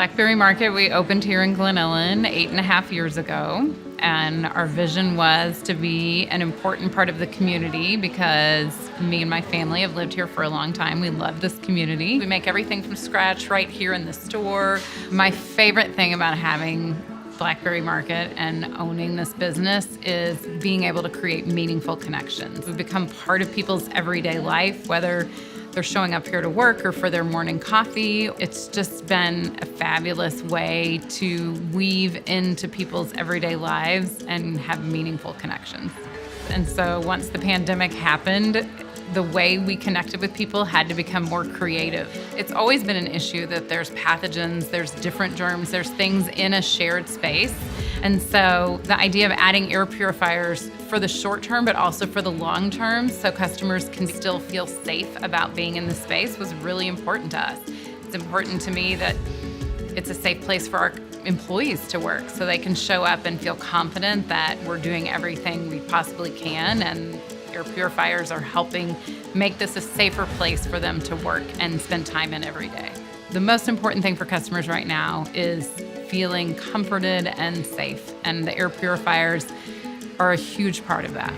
Blackberry Market, we opened here in Glen Ellyn 8.5 years ago. And our vision was to be an important part of the community because me and my family have lived here for a long time. We love this community. We make everything from scratch right here in the store. My favorite thing about having Blackberry Market and owning this business is being able to create meaningful connections. We've become part of people's everyday life, whether they're showing up here to work or for their morning coffee. It's just been a fabulous way to weave into people's everyday lives and have meaningful connections. And so once the pandemic happened, the way we connected with people had to become more creative. It's always been an issue that there's pathogens, there's different germs, there's things in a shared space. And so the idea of adding air purifiers for the short term, but also for the long term, so customers can still feel safe about being in the space was really important to us. It's important to me that it's a safe place for our employees to work so they can show up and feel confident that we're doing everything we possibly can, and air purifiers are helping make this a safer place for them to work and spend time in every day. The most important thing for customers right now is feeling comforted and safe, and the air purifiers are a huge part of that.